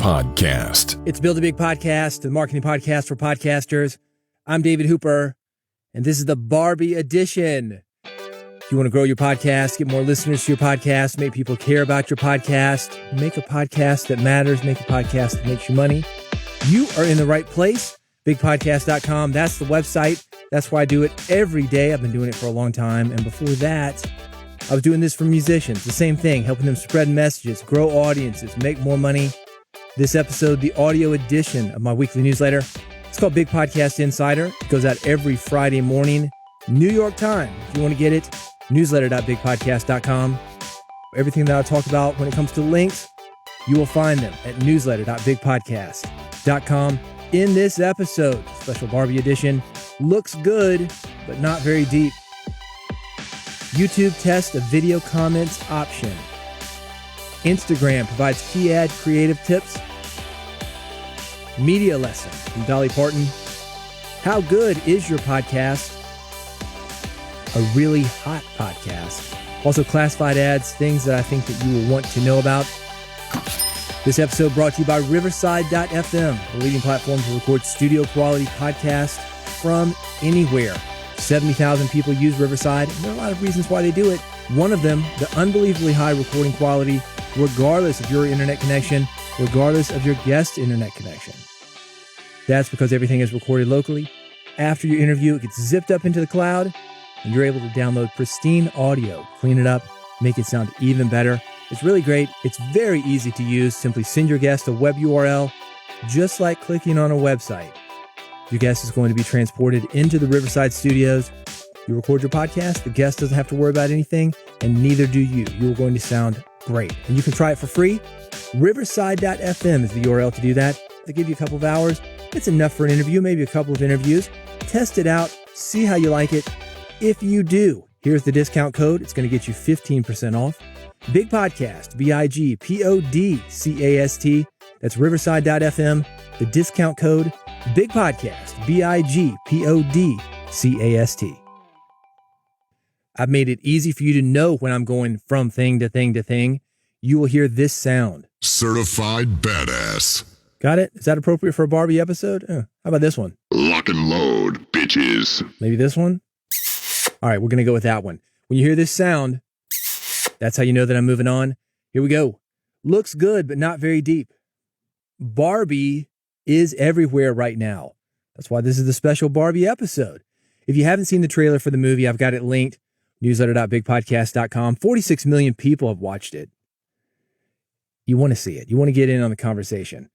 Podcast. It's Build a Big Podcast, the marketing podcast for podcasters. I'm David Hooper, and this is the Barbie edition. If you want to grow your podcast, get more listeners to your podcast, make people care about your podcast, make a podcast that matters, make a podcast that makes you money, you are in the right place. Bigpodcast.com. That's the website. That's why I do it every day. I've been doing it for a long time. And before that, I was doing this for musicians. The same thing, helping them spread messages, grow audiences, make more money. This episode, the audio edition of my weekly newsletter. It's called Big Podcast Insider. It goes out every Friday morning, New York time. If you want to get it, newsletter.bigpodcast.com. Everything that I talk about when it comes to links, you will find them at newsletter.bigpodcast.com. In this episode, special Barbie edition, looks good, but not very deep. YouTube tests a video comments option. Instagram provides key ad creative tips. Media lesson from Dolly Parton. How good is your podcast? A really hot podcast. Also classified ads, things that I think that you will want to know about. This episode brought to you by Riverside.fm, the leading platform to record studio quality podcasts from anywhere. 70,000 people use Riverside, and there are a lot of reasons why they do it. One of them, the unbelievably high recording quality, regardless of your internet connection, regardless of your guest internet connection. That's because everything is recorded locally. After your interview, it gets zipped up into the cloud, and you're able to download pristine audio, clean it up, make it sound even better. It's really great. It's very easy to use. Simply send your guest a web URL, just like clicking on a website. Your guest is going to be transported into the Riverside studios. You record your podcast. The guest doesn't have to worry about anything, and neither do you. You're going to sound great. And you can try it for free. Riverside.fm is the URL to do that. They give you a couple of hours. It's enough for an interview, maybe a couple of interviews. Test it out. See how you like it. If you do, here's the discount code. It's going to get you 15% off. Big Podcast, BIGPODCAST. That's Riverside.fm. The discount code, Big Podcast, BIGPODCAST. I've made it easy for you to know when I'm going from thing to thing to thing. You will hear this sound. Certified badass. Got it? Is that appropriate for a Barbie episode? How about this one? Lock and load, bitches. Maybe this one? All right, we're going to go with that one. When you hear this sound, that's how you know that I'm moving on. Here we go. Looks good, but not very deep. Barbie is everywhere right now. That's why this is the special Barbie episode. If you haven't seen the trailer for the movie, I've got it linked. Newsletter.bigpodcast.com. 46 million people have watched it. You want to see it. You want to get in on the conversation.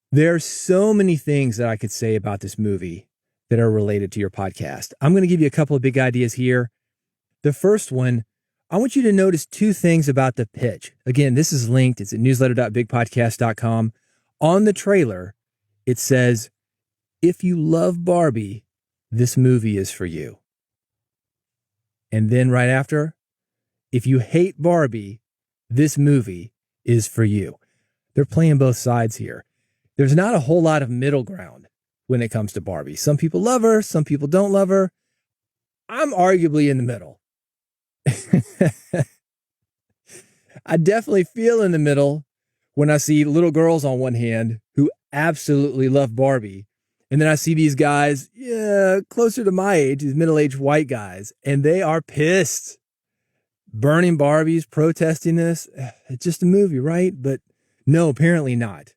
There are so many things that I could say about this movie that are related to your podcast. I'm going to give you a couple of big ideas here. The first one, I want you to notice two things about the pitch. Again, this is linked. It's at newsletter.bigpodcast.com. On the trailer, it says, if you love Barbie, this movie is for you. And then right after, if you hate Barbie, this movie is for you. They're playing both sides here. There's not a whole lot of middle ground when it comes to Barbie. Some people love her, some people don't love her. I'm arguably in the middle. I definitely feel in the middle when I see little girls on one hand who absolutely love Barbie. And then I see these guys, closer to my age, these middle-aged white guys, and they are pissed. Burning Barbies, protesting this. It's just a movie, right? But no, apparently not.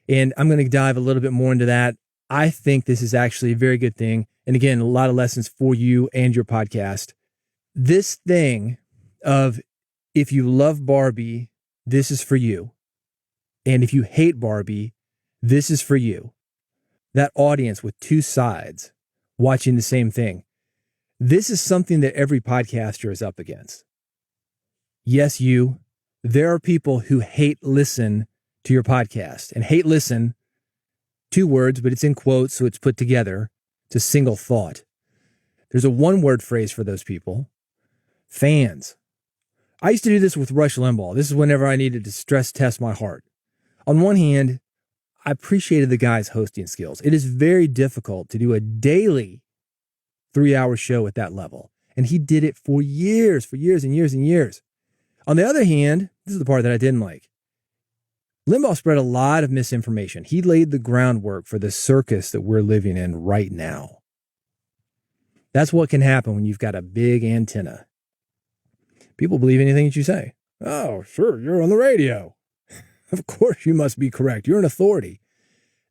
And I'm going to dive a little bit more into that. I think this is actually a very good thing. And again, a lot of lessons for you and your podcast. This thing of if you love Barbie, this is for you. And if you hate Barbie, this is for you. That audience with two sides watching the same thing. This is something that every podcaster is up against. Yes, you. There are people who hate listen to your podcast. And hate listen, two words, but it's in quotes, so it's put together. It's a single thought. There's a one-word phrase for those people. Fans. I used to do this with Rush Limbaugh. This is whenever I needed to stress test my heart. On one hand, I appreciated the guy's hosting skills. It is very difficult to do a daily 3-hour show at that level. And he did it for years and years and years. On the other hand, this is the part that I didn't like. Limbaugh spread a lot of misinformation. He laid the groundwork for the circus that we're living in right now. That's what can happen when you've got a big antenna. People believe anything that you say. Oh, sure, you're on the radio. Of course you must be correct. You're an authority.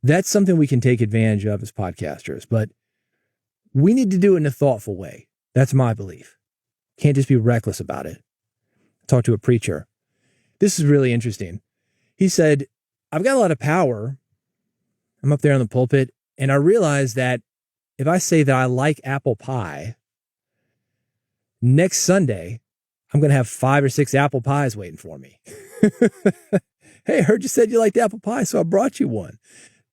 That's something we can take advantage of as podcasters, but we need to do it in a thoughtful way. That's my belief. Can't just be reckless about it. I talked to a preacher. This is really interesting. He said, I've got a lot of power. I'm up there on the pulpit, and I realize that if I say that I like apple pie, next Sunday, I'm going to have 5 or 6 apple pies waiting for me. Hey, I heard you said you liked apple pie, so I brought you one.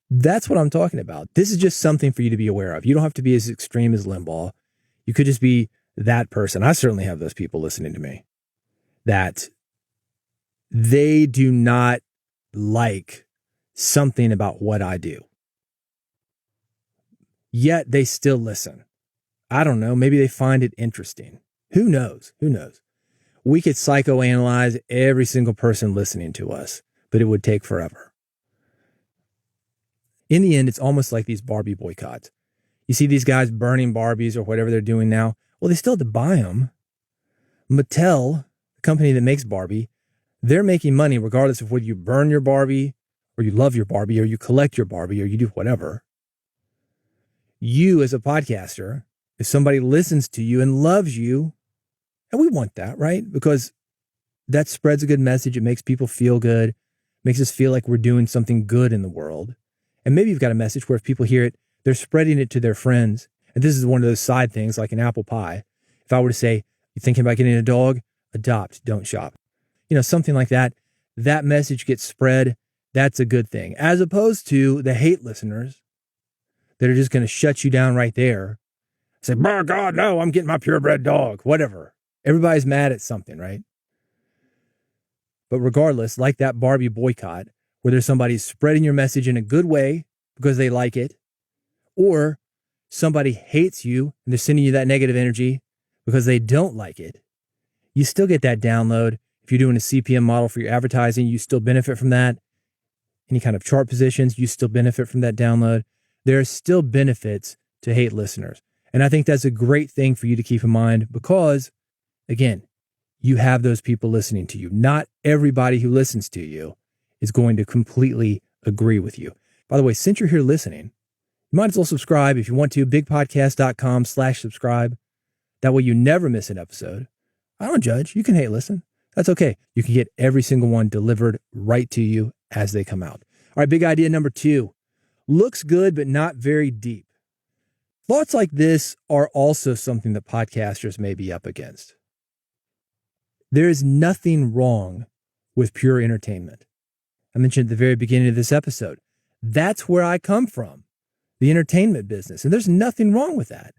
That's what I'm talking about. This is just something for you to be aware of. You don't have to be as extreme as Limbaugh. You could just be that person. I certainly have those people listening to me that they do not like something about what I do. Yet they still listen. I don't know. Maybe they find it interesting. Who knows? Who knows? We could psychoanalyze every single person listening to us, but it would take forever. In the end, it's almost like these Barbie boycotts. You see these guys burning Barbies or whatever they're doing now. Well, they still have to buy them. Mattel, the company that makes Barbie, they're making money regardless of whether you burn your Barbie or you love your Barbie or you collect your Barbie or you do whatever. You as a podcaster, if somebody listens to you and loves you, and we want that, right? Because that spreads a good message. It makes people feel good, makes us feel like we're doing something good in the world. And maybe you've got a message where if people hear it, they're spreading it to their friends. And this is one of those side things like an apple pie. If I were to say, you thinking about getting a dog? Adopt, don't shop. You know, something like that. That message gets spread. That's a good thing. As opposed to the hate listeners that are just going to shut you down right there. Say, by God, no, I'm getting my purebred dog, whatever. Everybody's mad at something, right? But regardless, like that Barbie boycott, where there's somebody spreading your message in a good way because they like it, or somebody hates you and they're sending you that negative energy because they don't like it, you still get that download. If you're doing a CPM model for your advertising, you still benefit from that. Any kind of chart positions, you still benefit from that download. There are still benefits to hate listeners. And I think that's a great thing for you to keep in mind because, again, you have those people listening to you. Not everybody who listens to you is going to completely agree with you. By the way, since you're here listening, you might as well subscribe if you want to, bigpodcast.com/subscribe. That way you never miss an episode. I don't judge. You can hate listen. That's okay. You can get every single one delivered right to you as they come out. All right, big idea number 2. Looks good, but not very deep. Thoughts like this are also something that podcasters may be up against. There is nothing wrong with pure entertainment. I mentioned at the very beginning of this episode, that's where I come from, the entertainment business. And there's nothing wrong with that.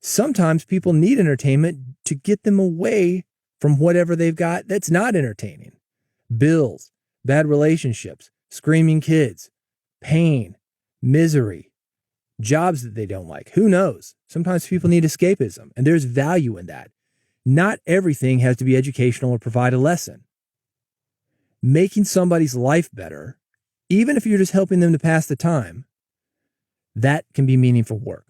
Sometimes people need entertainment to get them away from whatever they've got that's not entertaining. Bills, bad relationships, screaming kids, pain, misery, jobs that they don't like. Who knows? Sometimes people need escapism, and there's value in that. Not everything has to be educational or provide a lesson. Making somebody's life better, even if you're just helping them to pass the time, that can be meaningful work.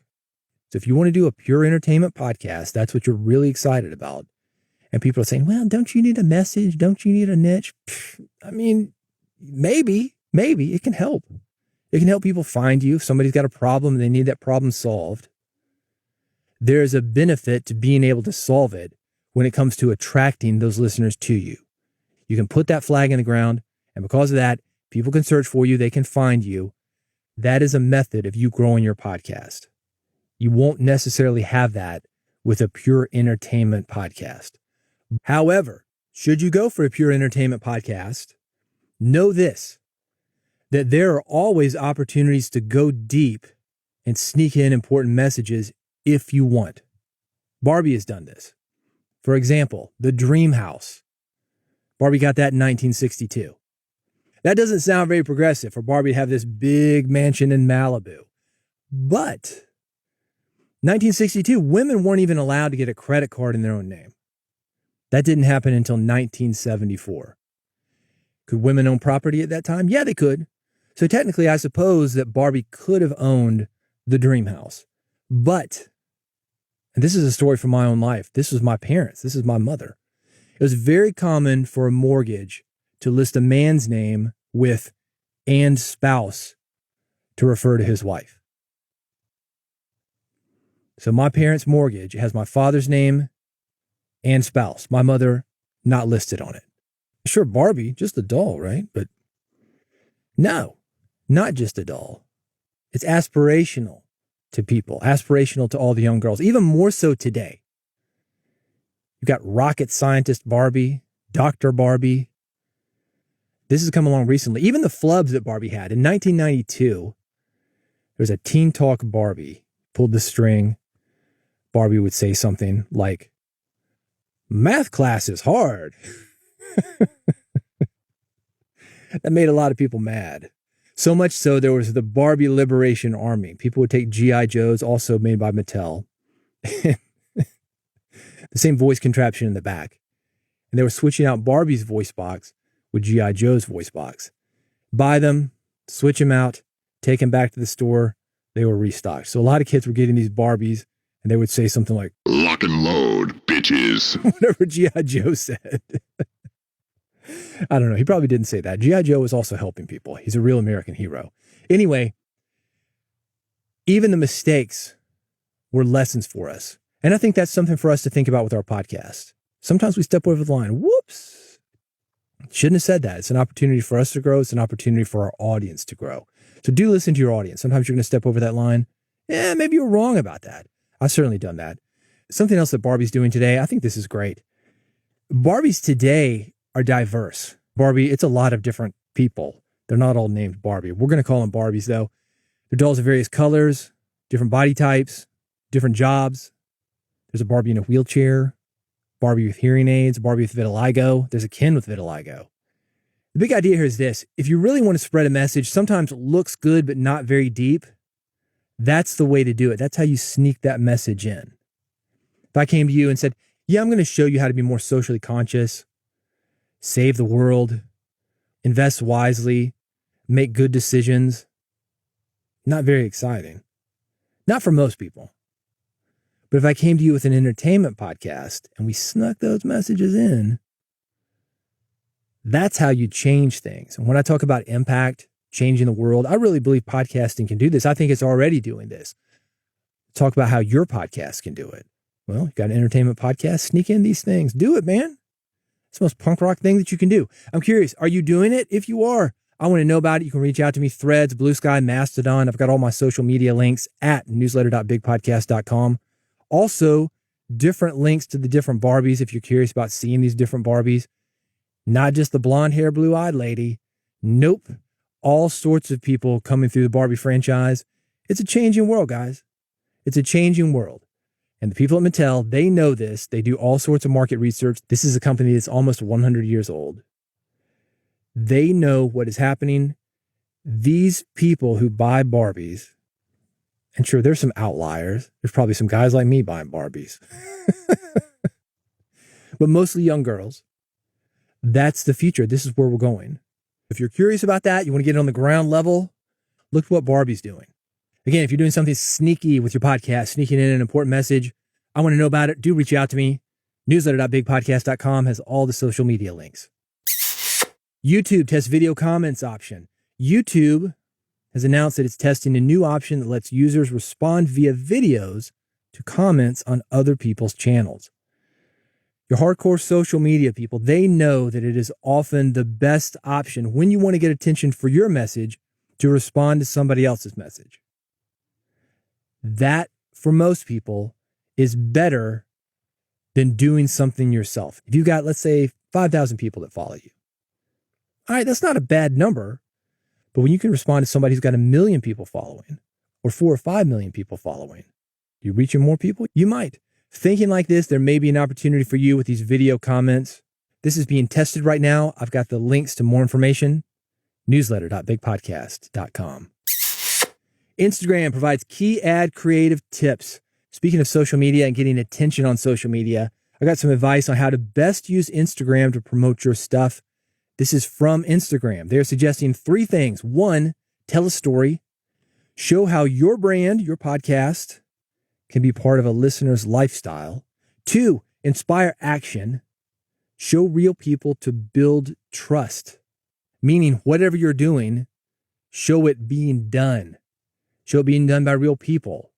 So if you want to do a pure entertainment podcast, that's what you're really excited about. And people are saying, well, don't you need a message? Don't you need a niche? I mean, maybe it can help. It can help people find you. If somebody's got a problem and they need that problem solved, there's a benefit to being able to solve it when it comes to attracting those listeners to you. You can put that flag in the ground, and because of that, people can search for you. They can find you. That is a method of you growing your podcast. You won't necessarily have that with a pure entertainment podcast. However, should you go for a pure entertainment podcast, know this, that there are always opportunities to go deep and sneak in important messages if you want. Barbie has done this. For example, the Dream House. Barbie got that in 1962. That doesn't sound very progressive for Barbie to have this big mansion in Malibu. But 1962, women weren't even allowed to get a credit card in their own name. That didn't happen until 1974. Could women own property at that time? Yeah, they could. So technically, I suppose that Barbie could have owned the dream house. But, and this is a story from my own life. This was my parents. This is my mother. It was very common for a mortgage to list a man's name with "and spouse" to refer to his wife. So my parents' mortgage has my father's name and spouse. My mother not listed on it. Sure, Barbie, just a doll, right? But no, not just a doll. It's aspirational to people, aspirational to all the young girls, even more so today. You've got rocket scientist Barbie, Dr. Barbie. This has come along recently. Even the flubs that Barbie had. In 1992, there was a Teen Talk Barbie. Pulled the string. Barbie would say something like, "Math class is hard." That made a lot of people mad. So much so, there was the Barbie Liberation Army. People would take G.I. Joes, also made by Mattel. The same voice contraption in the back. And they were switching out Barbie's voice box with G.I. Joe's voice box. Buy them, switch them out, take them back to the store. They were restocked. So a lot of kids were getting these Barbies, and they would say something like, "Lock and load, bitches." whatever G.I. Joe said. I don't know. He probably didn't say that. G.I. Joe was also helping people. He's a real American hero. Anyway, even the mistakes were lessons for us. And I think that's something for us to think about with our podcast. Sometimes we step over the line. Whoops. Shouldn't have said that. It's an opportunity for us to grow. It's an opportunity for our audience to grow. So do listen to your audience. Sometimes you're going to step over that line. Yeah, maybe you're wrong about that. I've certainly done that. Something else that Barbie's doing today, I think this is great. Barbies today are diverse. Barbie, it's a lot of different people. They're not all named Barbie. We're going to call them Barbies, though. They're dolls of various colors, different body types, different jobs. There's a Barbie in a wheelchair, Barbie with hearing aids, Barbie with vitiligo. There's a Ken with vitiligo. The big idea here is this. If you really want to spread a message, sometimes it looks good but not very deep. That's the way to do it. That's how you sneak that message in. If I came to you and said, yeah, I'm going to show you how to be more socially conscious, save the world, invest wisely, make good decisions. Not very exciting. Not for most people. But if I came to you with an entertainment podcast and we snuck those messages in, that's how you change things. And when I talk about impact, changing the world, I really believe podcasting can do this. I think it's already doing this. Talk about how your podcast can do it. Well, you got an entertainment podcast, sneak in these things. Do it, man. It's the most punk rock thing that you can do. I'm curious, are you doing it? If you are, I want to know about it. You can reach out to me, Threads, Blue Sky, Mastodon. I've got all my social media links at newsletter.bigpodcast.com. Also, different links to the different Barbies if you're curious about seeing these different Barbies. Not just the blonde hair, blue-eyed lady. Nope. All sorts of people coming through the Barbie franchise. It's a changing world, guys. It's a changing world. And the people at Mattel, they know this. They do all sorts of market research. This is a company that's almost 100 years old. They know what is happening. These people who buy Barbies, and sure, there's some outliers. There's probably some guys like me buying Barbies. But mostly young girls. That's the future. This is where we're going. If you're curious about that, you want to get on the ground level, look at what Barbie's doing. Again, if you're doing something sneaky with your podcast, sneaking in an important message, I want to know about it. Do reach out to me. Newsletter.bigpodcast.com has all the social media links. YouTube tests video comments option. YouTube has announced that it's testing a new option that lets users respond via videos to comments on other people's channels. Your hardcore social media people, they know that it is often the best option when you want to get attention for your message to respond to somebody else's message. That, for most people, is better than doing something yourself. If you've got, let's say, 5,000 people that follow you. All right, that's not a bad number. But when you can respond to somebody who's got 1 million people following or 4 or 5 million people following, you reaching more people? You might. Thinking like this, there may be an opportunity for you with these video comments. This is being tested right now. I've got the links to more information. Newsletter.bigpodcast.com. Instagram provides key ad creative tips. Speaking of social media and getting attention on social media, I got some advice on how to best use Instagram to promote your stuff. This is from Instagram. They're suggesting 3 things. 1, tell a story. Show how your brand, your podcast, can be part of a listener's lifestyle. 2, inspire action. Show real people to build trust. Meaning whatever you're doing, show it being done. Show it being done by real people.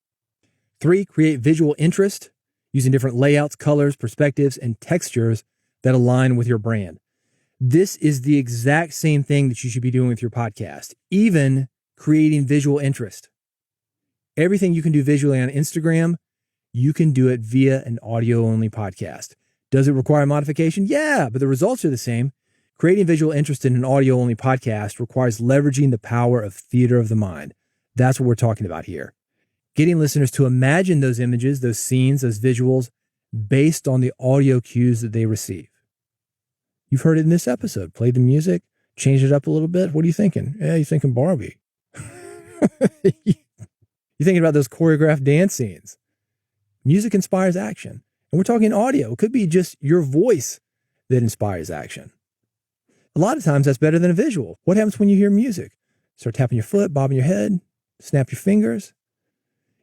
3, create visual interest using different layouts, colors, perspectives, and textures that align with your brand. This is the exact same thing that you should be doing with your podcast, even creating visual interest. Everything you can do visually on Instagram, you can do it via an audio-only podcast. Does it require modification? Yeah, but the results are the same. Creating visual interest in an audio-only podcast requires leveraging the power of theater of the mind. That's what we're talking about here. Getting listeners to imagine those images, those scenes, those visuals based on the audio cues that they receive. You've heard it in this episode. Play the music, change it up a little bit. What are you thinking? Yeah, you're thinking Barbie. You're thinking about those choreographed dance scenes. Music inspires action. And we're talking audio. It could be just your voice that inspires action. A lot of times that's better than a visual. What happens when you hear music? Start tapping your foot, bobbing your head, snap your fingers.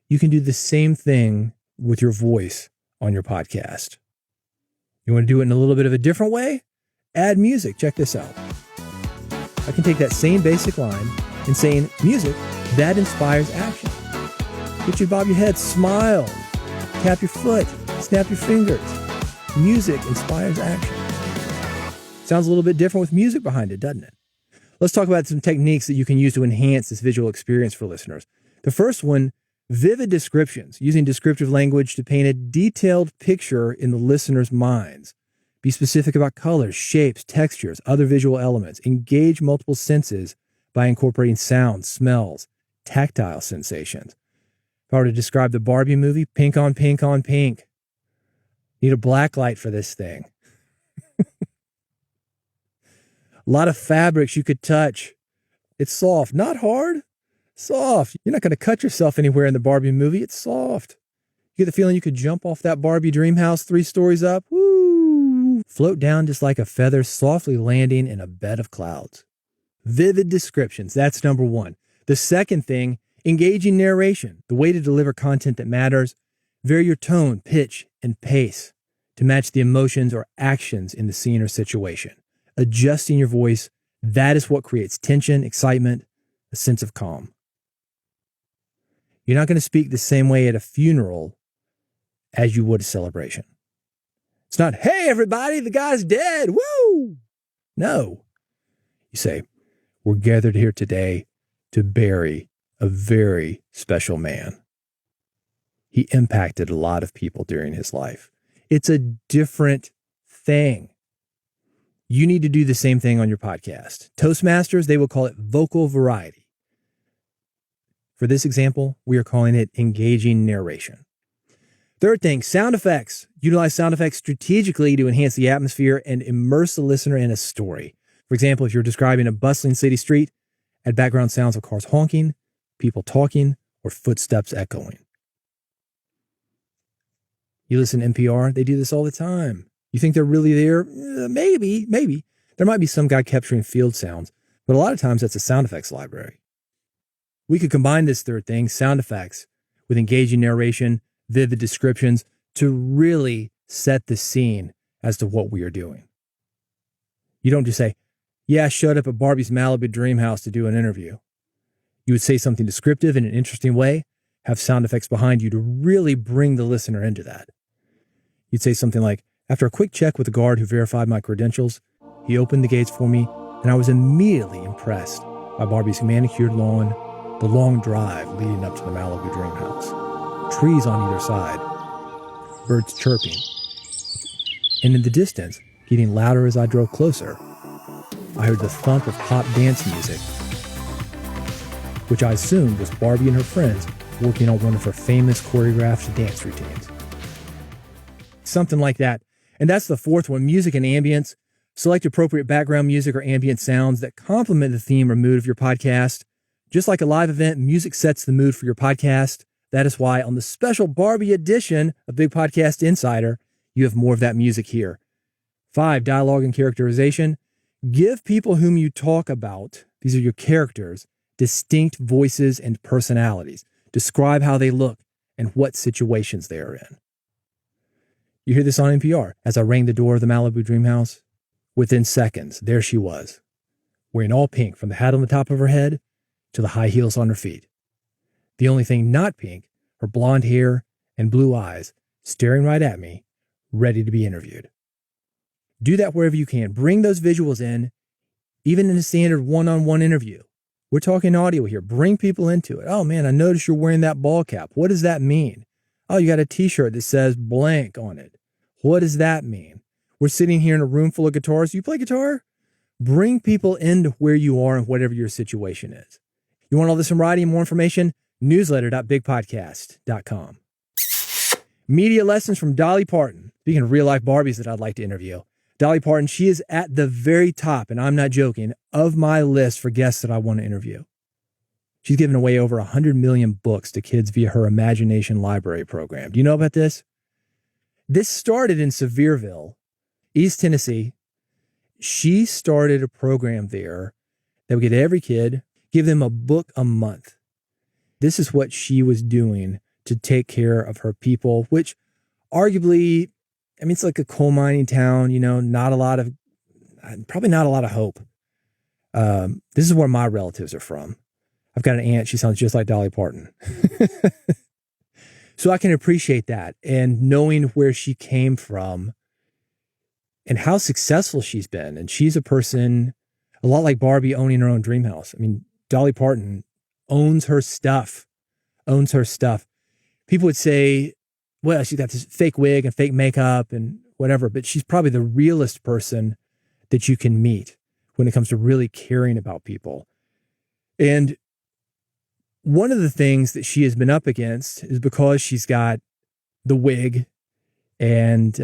You can do the same thing with your voice on your podcast. You want to do it in a little bit of a different way? Add music. Check this out. I can take that same basic line and saying music that inspires action. Get you to bob your head, smile, tap your foot, snap your fingers. Music inspires action. Sounds a little bit different with music behind it, doesn't it? Let's talk about some techniques that you can use to enhance this visual experience for listeners. The first one, vivid descriptions, using descriptive language to paint a detailed picture in the listener's minds. Be specific about colors, shapes, textures, other visual elements. Engage multiple senses by incorporating sounds, smells, tactile sensations. If I were to describe the Barbie movie, pink on pink on pink. Need a black light for this thing. A lot of fabrics you could touch. It's soft, not hard, soft. You're not going to cut yourself anywhere in the Barbie movie. It's soft. You get the feeling you could jump off that Barbie dream house 3 stories up. Woo! Float down just like a feather, softly landing in a bed of clouds. Vivid descriptions. That's number 1. The second thing, engaging narration. The way to deliver content that matters. Vary your tone, pitch, and pace to match the emotions or actions in the scene or situation. Adjusting your voice, that is what creates tension, excitement, a sense of calm. You're not going to speak the same way at a funeral as you would a celebration. It's not, hey, everybody, the guy's dead. Woo! No. You say, we're gathered here today to bury a very special man. He impacted a lot of people during his life. It's a different thing. You need to do the same thing on your podcast. Toastmasters, they will call it vocal variety. For this example, we are calling it engaging narration. Third thing, sound effects. Utilize sound effects strategically to enhance the atmosphere and immerse the listener in a story. For example, if you're describing a bustling city street, add background sounds of cars honking, people talking, or footsteps echoing. You listen to NPR, they do this all the time. You think they're really there? Maybe. There might be some guy capturing field sounds, but a lot of times that's a sound effects library. We could combine this third thing, sound effects, with engaging narration, vivid descriptions, to really set the scene as to what we are doing. You don't just say, yeah, I showed up at Barbie's Malibu dream house to do an interview. You would say something descriptive in an interesting way, have sound effects behind you to really bring the listener into that. You'd say something like, after a quick check with the guard who verified my credentials, he opened the gates for me, and I was immediately impressed by Barbie's manicured lawn, the long drive leading up to the Malibu dream house, trees on either side, birds chirping, and in the distance, getting louder as I drove closer, I heard the thump of pop dance music, which I assumed was Barbie and her friends working on one of her famous choreographed dance routines. Something like that. And that's the fourth one, music and ambience. Select appropriate background music or ambient sounds that complement the theme or mood of your podcast. Just like a live event, music sets the mood for your podcast. That is why on the special Barbie edition of Big Podcast Insider, you have more of that music here. 5, dialogue and characterization. Give people whom you talk about, these are your characters, distinct voices and personalities. Describe how they look and what situations they are in. You hear this on NPR. As I rang the door of the Malibu dream house, within seconds, there she was, wearing all pink from the hat on the top of her head to the high heels on her feet. The only thing not pink, her blonde hair and blue eyes staring right at me, ready to be interviewed. Do that wherever you can. Bring those visuals in, even in a standard one-on-one interview. We're talking audio here. Bring people into it. Oh man, I noticed you're wearing that ball cap. What does that mean? Oh, you got a t-shirt that says blank on it. What does that mean? We're sitting here in a room full of guitars. You play guitar? Bring people into where you are and whatever your situation is. You want all this in writing and more information? Newsletter.bigpodcast.com. Media lessons from Dolly Parton. Speaking of real life Barbies that I'd like to interview. Dolly Parton, she is at the very top, and I'm not joking, of my list for guests that I want to interview. She's given away over 100 million books to kids via her Imagination Library program. Do you know about this? This started in Sevierville, East Tennessee. She started a program there that would get every kid, give them a book a month. This is what she was doing to take care of her people, which arguably, I mean, it's like a coal mining town, you know, probably not a lot of hope. This is where my relatives are from. I've got an aunt. She sounds just like Dolly Parton. So I can appreciate that. And knowing where she came from and how successful she's been. And she's a person, a lot like Barbie owning her own dream house. I mean, Dolly Parton owns her stuff. People would say, well, she's got this fake wig and fake makeup and whatever, but she's probably the realest person that you can meet when it comes to really caring about people. And one of the things that she has been up against is because she's got the wig and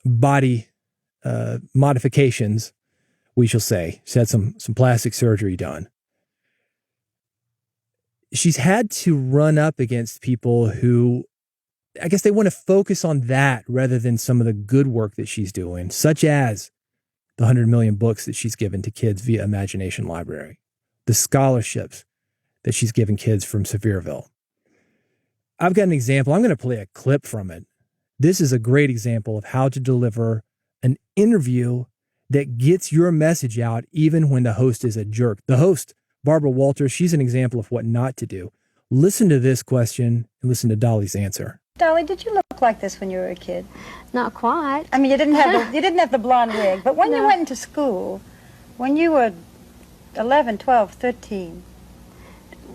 body modifications, we shall say. She's had some plastic surgery done. She's had to run up against people who, I guess they want to focus on that rather than some of the good work that she's doing, such as the 100 million books that she's given to kids via Imagination Library, the scholarships that she's given kids from Sevierville. I've got an example. I'm going to play a clip from it. This is a great example of how to deliver an interview that gets your message out even when the host is a jerk. The host, Barbara Walters, she's an example of what not to do. Listen to this question and listen to Dolly's answer. Dolly, did you look like this when you were a kid? Not quite. I mean, you didn't have the blonde wig, but when you went into school, when you were 11, 12, 13,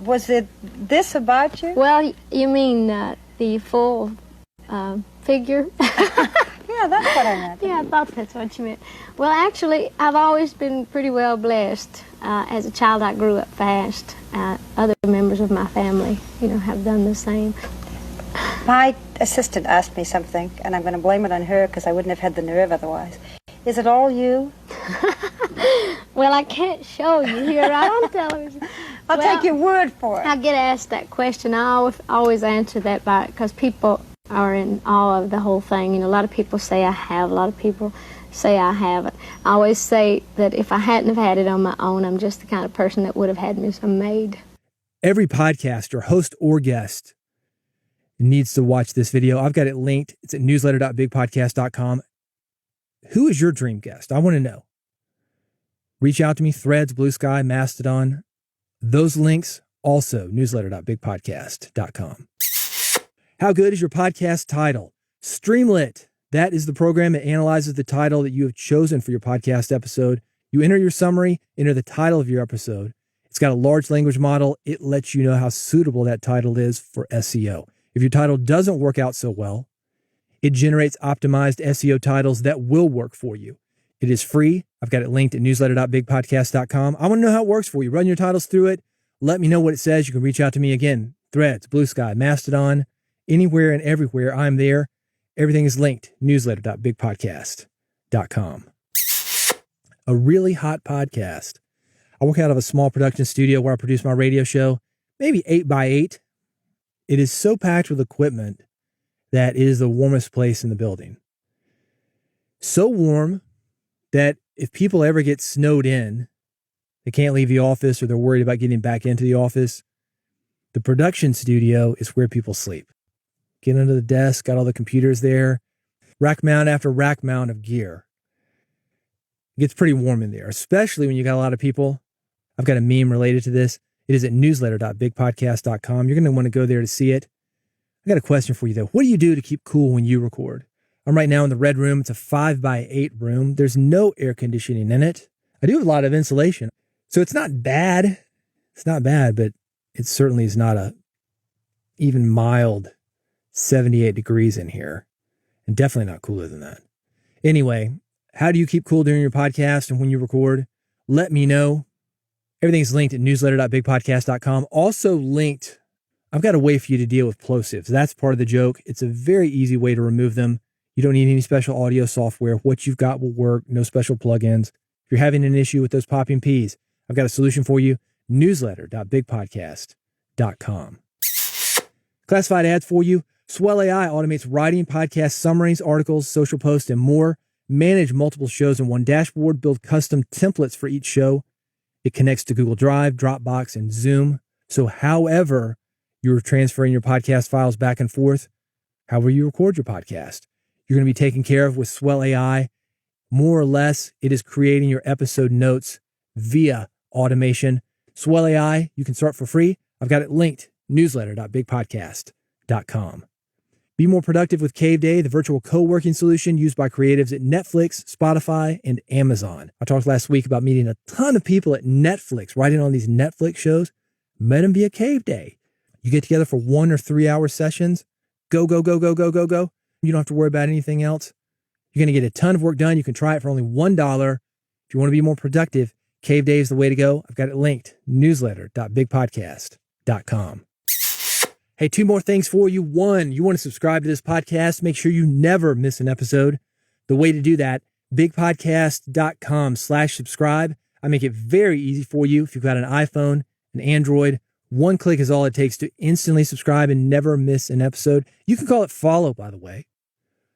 was it this about you? Well, you mean the full figure? Yeah, that's what I meant. Yeah, I thought that's what you meant. Well, actually, I've always been pretty well blessed. As a child, I grew up fast. Other members of my family, have done the same. My assistant asked me something, and I'm going to blame it on her because I wouldn't have had the nerve otherwise. Is it all you? Well, I can't show you here right on television. I'll take your word for it. I get asked that question. I always answer that because people are in awe of the whole thing. A lot of people say I have. A lot of people say I haven't. I always say that if I hadn't have had it on my own, I'm just the kind of person that would have had me some maid. Every podcaster, host or guest, needs to watch this video. I've got it linked. It's at newsletter.bigpodcast.com. Who is your dream guest? I want to know. Reach out to me, Threads, Blue Sky, Mastodon. Those links also newsletter.bigpodcast.com. How good is your podcast title? Streamlit. That is the program that analyzes the title that you have chosen for your podcast episode. You enter your summary, enter the title of your episode. It's got a large language model. It lets you know how suitable that title is for SEO. If your title doesn't work out so well, it generates optimized SEO titles that will work for you. It is free. I've got it linked at newsletter.bigpodcast.com. I want to know how it works for you. Run your titles through it. Let me know what it says. You can reach out to me again. Threads, Blue Sky, Mastodon, anywhere and everywhere. I'm there. Everything is linked. Newsletter.bigpodcast.com. A really hot podcast. I work out of a small production studio where I produce my radio show, maybe 8x8. It is so packed with equipment that it is the warmest place in the building. So warm that if people ever get snowed in, they can't leave the office or they're worried about getting back into the office, the production studio is where people sleep. Get under the desk, got all the computers there, rack mount after rack mount of gear. It gets pretty warm in there, especially when you got a lot of people. I've got a meme related to this. It is at newsletter.bigpodcast.com. You're going to want to go there to see it. I got a question for you, though. What do you do to keep cool when you record? I'm right now in the red room. It's a 5x8 room. There's no air conditioning in it. I do have a lot of insulation. So it's not bad. It's not bad, but it certainly is not a even mild 78 degrees in here. And definitely not cooler than that. Anyway, how do you keep cool during your podcast and when you record? Let me know. Everything's linked at newsletter.bigpodcast.com. Also linked, I've got a way for you to deal with plosives. That's part of the joke. It's a very easy way to remove them. You don't need any special audio software. What you've got will work. No special plugins. If you're having an issue with those popping Ps, I've got a solution for you. Newsletter.bigpodcast.com. Classified ads for you. Swell AI automates writing, podcast summaries, articles, social posts, and more. Manage multiple shows in one dashboard. Build custom templates for each show. It connects to Google Drive, Dropbox, and Zoom. So however you're transferring your podcast files back and forth, however you record your podcast, you're going to be taken care of with Swell AI. More or less, it is creating your episode notes via automation. Swell AI, you can start for free. I've got it linked, newsletter.bigpodcast.com. Be more productive with Cave Day, the virtual co-working solution used by creatives at Netflix, Spotify, and Amazon. I talked last week about meeting a ton of people at Netflix, writing on these Netflix shows. Met them via Cave Day. You get together for 1 or 3 hour sessions. Go, go, go, go, go, go, go. You don't have to worry about anything else. You're going to get a ton of work done. You can try it for only $1. If you want to be more productive, Cave Day is the way to go. I've got it linked, newsletter.bigpodcast.com. Hey, 2 more things for you. 1, you want to subscribe to this podcast. Make sure you never miss an episode. The way to do that, bigpodcast.com/subscribe. I make it very easy for you. If you've got an iPhone, an Android, 1 click is all it takes to instantly subscribe and never miss an episode. You can call it follow, by the way.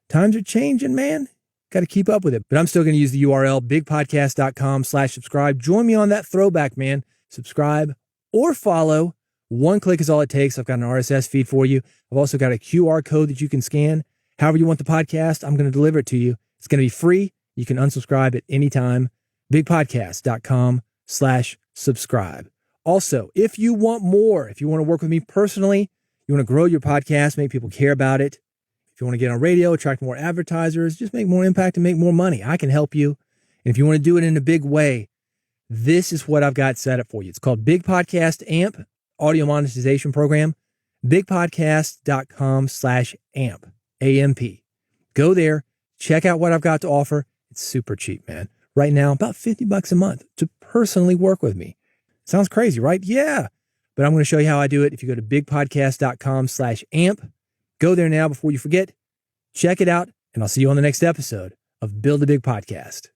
Times are changing, man. Got to keep up with it. But I'm still going to use the URL, bigpodcast.com/subscribe. Join me on that throwback, man. Subscribe or follow. 1 click is all it takes. I've got an RSS feed for you. I've also got a QR code that you can scan. However you want the podcast, I'm going to deliver it to you. It's going to be free. You can unsubscribe at any time. bigpodcast.com/subscribe. Also, if you want more, if you want to work with me personally, you want to grow your podcast, make people care about it. If you want to get on radio, attract more advertisers, just make more impact and make more money, I can help you. And if you want to do it in a big way, this is what I've got set up for you. It's called Big Podcast AMP, audio monetization program, bigpodcast.com/AMP, AMP. Go there, check out what I've got to offer. It's super cheap, man. Right now, about $50 a month to personally work with me. Sounds crazy, right? Yeah. But I'm going to show you how I do it. If you go to bigpodcast.com/AMP, go there now before you forget. Check it out, and I'll see you on the next episode of Build a Big Podcast.